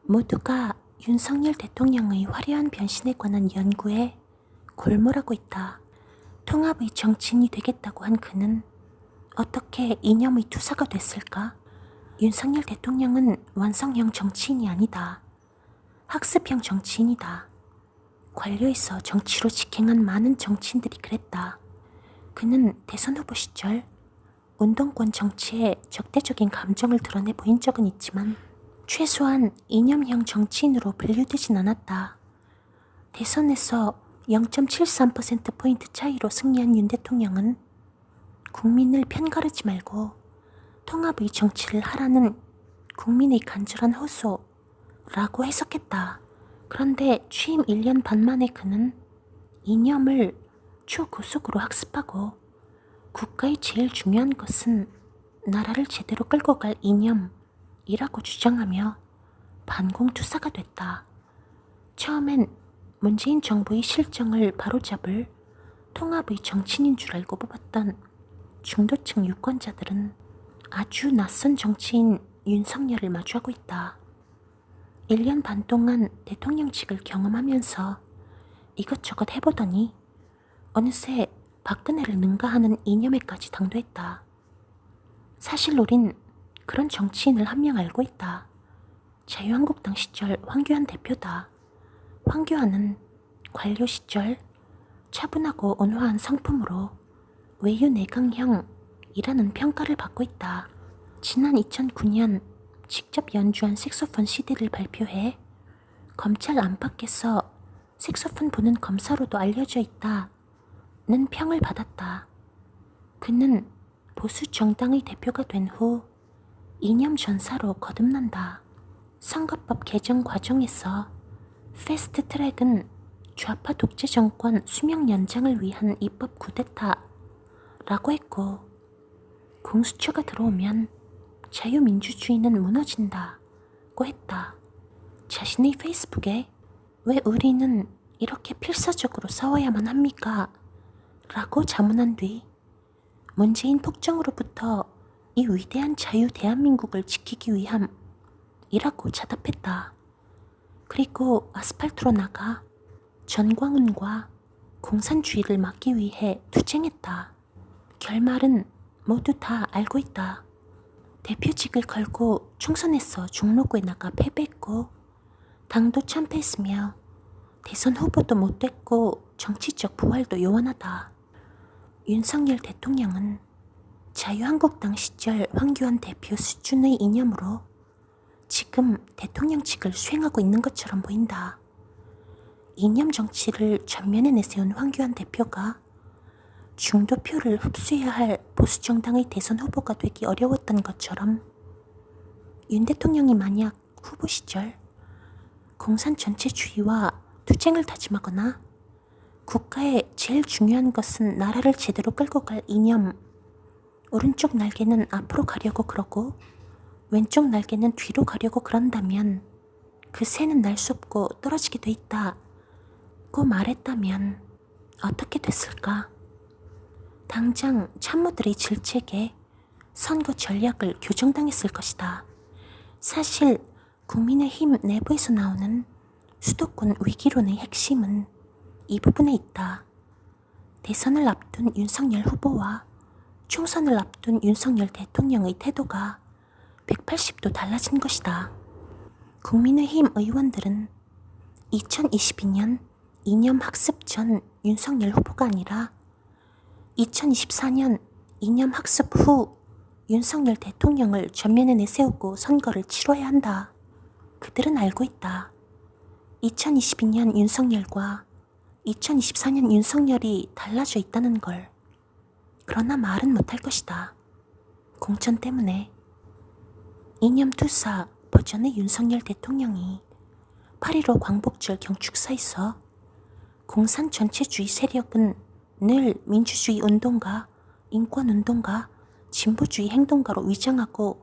모두가 윤석열 대통령의 화려한 변신에 관한 연구에 골몰하고 있다. 통합의 정치인이 되겠다고 한 그는 어떻게 이념의 투사가 됐을까? 윤석열 대통령은 완성형 정치인이 아니다. 학습형 정치인이다. 관료에서 정치로 직행한 많은 정치인들이 그랬다. 그는 대선 후보 시절 운동권 정치에 적대적인 감정을 드러내 보인 적은 있지만 최소한 이념형 정치인으로 분류되진 않았다. 대선에서 0.73%포인트 차이로 승리한 윤 대통령은 국민을 편가르지 말고 통합의 정치를 하라는 국민의 간절한 호소라고 해석했다. 그런데 취임 1년 반 만에 그는 이념을 초고속으로 학습하고 국가의 제일 중요한 것은 나라를 제대로 끌고 갈 이념이라고 주장하며 반공투사가 됐다. 처음엔 문재인 정부의 실정을 바로잡을 통합의 정치인인 줄 알고 뽑았던 중도층 유권자들은 아주 낯선 정치인 윤석열을 마주하고 있다. 1년 반 동안 대통령직을 경험하면서 이것저것 해보더니 어느새 박근혜를 능가하는 이념에까지 당도했다. 사실 우린 그런 정치인을 한 명 알고 있다. 자유한국당 시절 황교안 대표다. 황교안은 관료 시절 차분하고 온화한 성품으로 외유 내강형이라는 평가를 받고 있다. 지난 2009년 직접 연주한 색소폰 CD를 발표해 검찰 안팎에서 색소폰 부는 검사로도 알려져 있다는 평을 받았다. 그는 보수 정당의 대표가 된 후 이념 전사로 거듭난다. 선거법 개정 과정에서 패스트 트랙은 좌파 독재 정권 수명 연장을 위한 입법 쿠데타라고 했고 공수처가 들어오면 자유민주주의는 무너진다고 했다. 자신의 페이스북에 왜 우리는 이렇게 필사적으로 싸워야만 합니까? 라고 자문한 뒤 문재인 폭정으로부터 이 위대한 자유 대한민국을 지키기 위함이라고 자답했다. 그리고 아스팔트로 나가 전광훈과 공산주의를 막기 위해 투쟁했다. 결말은 모두 다 알고 있다. 대표직을 걸고 총선에서 종로구에 나가 패배했고 당도 참패했으며 대선 후보도 못 됐고 정치적 부활도 요원하다. 윤석열 대통령은 자유한국당 시절 황교안 대표 수준의 이념으로 지금 대통령직을 수행하고 있는 것처럼 보인다. 이념 정치를 전면에 내세운 황교안 대표가 중도표를 흡수해야 할 보수정당의 대선 후보가 되기 어려웠던 것처럼 윤 대통령이 만약 후보 시절 공산 전체주의와 투쟁을 다짐하거나 국가의 제일 중요한 것은 나라를 제대로 끌고 갈 이념, 오른쪽 날개는 앞으로 가려고 그러고 왼쪽 날개는 뒤로 가려고 그런다면 그 새는 날 수 없고 떨어지게 돼 있다고 말했다면 어떻게 됐을까? 당장 참모들의 질책에 선거 전략을 교정당했을 것이다. 사실 국민의힘 내부에서 나오는 수도권 위기론의 핵심은 이 부분에 있다. 대선을 앞둔 윤석열 후보와 총선을 앞둔 윤석열 대통령의 태도가 180도 달라진 것이다. 국민의힘 의원들은 2022년 이념 학습 전 윤석열 후보가 아니라 2024년 이념 학습 후 윤석열 대통령을 전면에 내세우고 선거를 치러야 한다. 그들은 알고 있다. 2022년 윤석열과 2024년 윤석열이 달라져 있다는 걸. 그러나 말은 못할 것이다. 공천 때문에. 이념투사 버전의 윤석열 대통령이 8.15 광복절 경축사에서 공산 전체주의 세력은 늘 민주주의 운동가, 인권운동가, 진보주의 행동가로 위장하고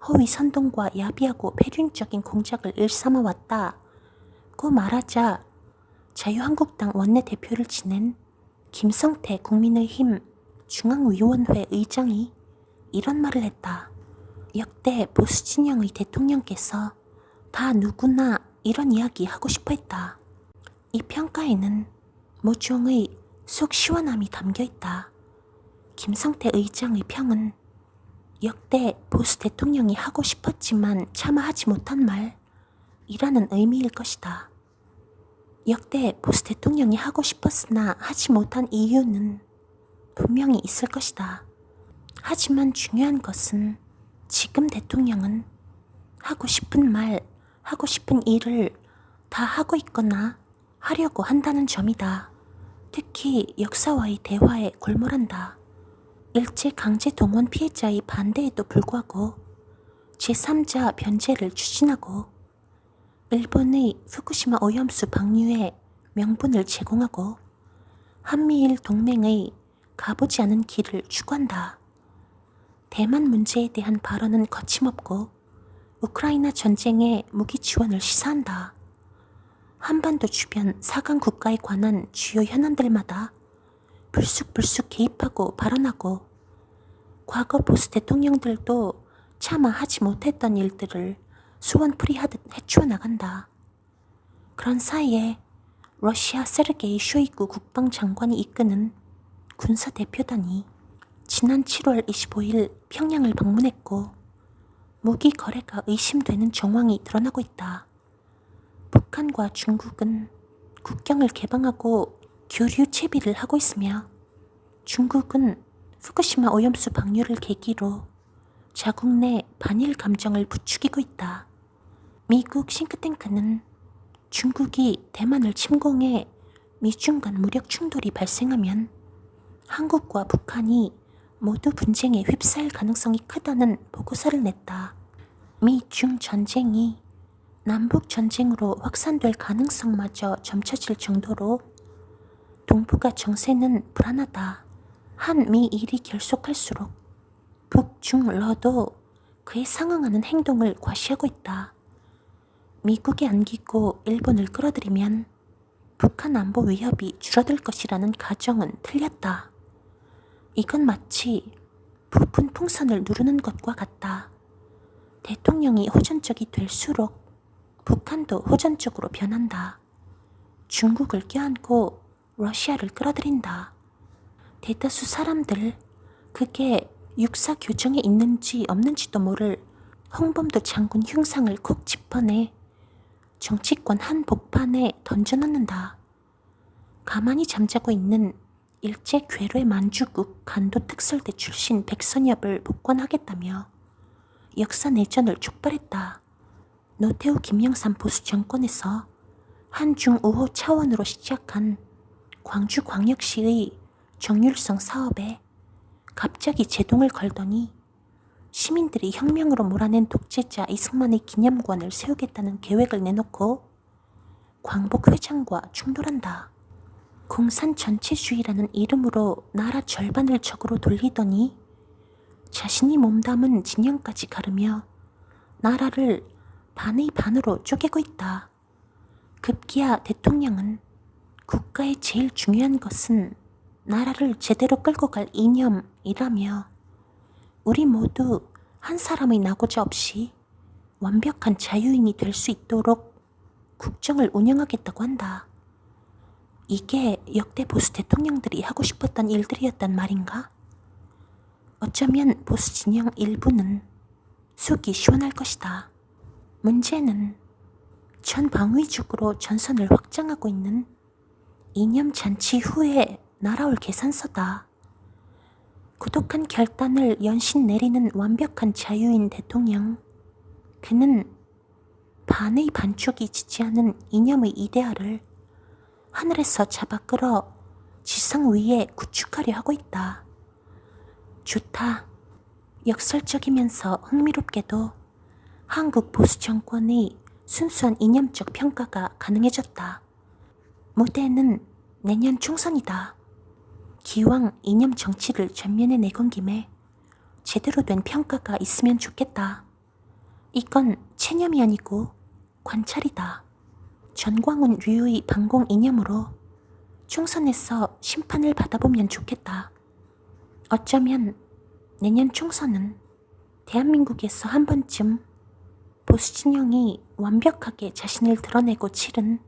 허위 선동과 야비하고 폐륜적인 공작을 일삼아 왔다고 말하자 자유한국당 원내대표를 지낸 김성태 국민의힘 중앙위원회 의장이 이런 말을 했다. 역대 보수진영의 대통령께서 다 누구나 이런 이야기 하고 싶어 했다. 이 평가에는 모종의 속 시원함이 담겨 있다. 김성태 의장의 평은 역대 보수 대통령이 하고 싶었지만 차마 하지 못한 말이라는 의미일 것이다. 역대 보수 대통령이 하고 싶었으나 하지 못한 이유는 분명히 있을 것이다. 하지만 중요한 것은 지금 대통령은 하고 싶은 말, 하고 싶은 일을 다 하고 있거나 하려고 한다는 점이다. 특히 역사와의 대화에 골몰한다. 일제 강제 동원 피해자의 반대에도 불구하고 제3자 변제를 추진하고 일본의 후쿠시마 오염수 방류에 명분을 제공하고 한미일 동맹의 가보지 않은 길을 추구한다. 대만 문제에 대한 발언은 거침없고 우크라이나 전쟁에 무기 지원을 시사한다. 한반도 주변 4강 국가에 관한 주요 현안들마다 불쑥불쑥 개입하고 발언하고 과거 보수 대통령들도 차마 하지 못했던 일들을 수원풀이하듯 해치워 나간다. 그런 사이에 러시아 세르게이 쇼이구 국방장관이 이끄는 군사대표단이 지난 7월 25일 평양을 방문했고 무기 거래가 의심되는 정황이 드러나고 있다. 북한과 중국은 국경을 개방하고 교류 채비를 하고 있으며 중국은 후쿠시마 오염수 방류를 계기로 자국 내 반일 감정을 부추기고 있다. 미국 싱크탱크는 중국이 대만을 침공해 미중 간 무력 충돌이 발생하면 한국과 북한이 모두 분쟁에 휩싸일 가능성이 크다는 보고서를 냈다. 미중 전쟁이 남북 전쟁으로 확산될 가능성마저 점쳐질 정도로 동북아 정세는 불안하다. 한미일이 결속할수록 북중러도 그에 상응하는 행동을 과시하고 있다. 미국이 안기고 일본을 끌어들이면 북한 안보 위협이 줄어들 것이라는 가정은 틀렸다. 이건 마치 부푼 풍선을 누르는 것과 같다. 대통령이 호전적이 될수록 북한도 호전적으로 변한다. 중국을 껴안고 러시아를 끌어들인다. 대다수 사람들, 그게 육사 교정에 있는지 없는지도 모를 홍범도 장군 흉상을 콕 짚어내 정치권 한복판에 던져놓는다. 가만히 잠자고 있는 일제 괴뢰 만주국 간도 특설대 출신 백선엽을 복권하겠다며 역사 내전을 촉발했다. 노태우 김영삼 보수 정권에서 한중 5호 차원으로 시작한 광주광역시의 정율성 사업에 갑자기 제동을 걸더니 시민들이 혁명으로 몰아낸 독재자 이승만의 기념관을 세우겠다는 계획을 내놓고 광복 회장과 충돌한다. 공산 전체주의라는 이름으로 나라 절반을 적으로 돌리더니 자신이 몸담은 진영까지 가르며 나라를 반의 반으로 쪼개고 있다. 급기야 대통령은 국가의 제일 중요한 것은 나라를 제대로 끌고 갈 이념이라며 우리 모두 한 사람의 낙오자 없이 완벽한 자유인이 될 수 있도록 국정을 운영하겠다고 한다. 이게 역대 보수 대통령들이 하고 싶었던 일들이었단 말인가? 어쩌면 보수 진영 일부는 속이 시원할 것이다. 문제는 전 방위적으로 전선을 확장하고 있는 이념잔치 후에 날아올 계산서다. 고독한 결단을 연신 내리는 완벽한 자유인 대통령. 그는 반의 반쪽이 지지하는 이념의 이데아를 하늘에서 잡아 끌어 지상 위에 구축하려 하고 있다. 좋다. 역설적이면서 흥미롭게도 한국 보수 정권의 순수한 이념적 평가가 가능해졌다. 무대는 내년 총선이다. 기왕 이념 정치를 전면에 내건 김에 제대로 된 평가가 있으면 좋겠다. 이건 체념이 아니고 관찰이다. 전광훈 류의 반공 이념으로 총선에서 심판을 받아보면 좋겠다. 어쩌면 내년 총선은 대한민국에서 한 번쯤 보수 진영이 완벽하게 자신을 드러내고 치른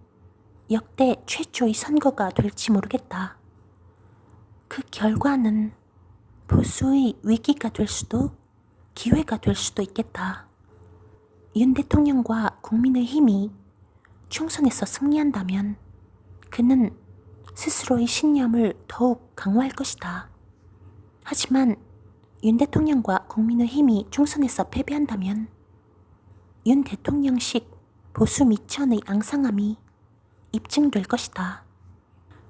역대 최초의 선거가 될지 모르겠다. 그 결과는 보수의 위기가 될 수도 기회가 될 수도 있겠다. 윤 대통령과 국민의힘이 총선에서 승리한다면 그는 스스로의 신념을 더욱 강화할 것이다. 하지만 윤 대통령과 국민의힘이 총선에서 패배한다면 윤 대통령식 보수 미천의 앙상함이 입증될 것이다.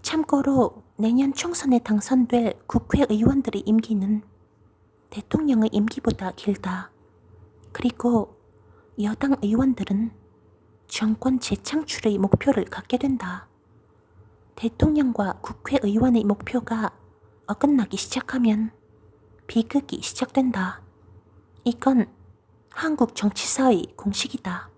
참고로 내년 총선에 당선될 국회의원들의 임기는 대통령의 임기보다 길다. 그리고 여당 의원들은 정권 재창출의 목표를 갖게 된다. 대통령과 국회의원의 목표가 어긋나기 시작하면 비극이 시작된다. 이건 한국 정치사의 공식이다.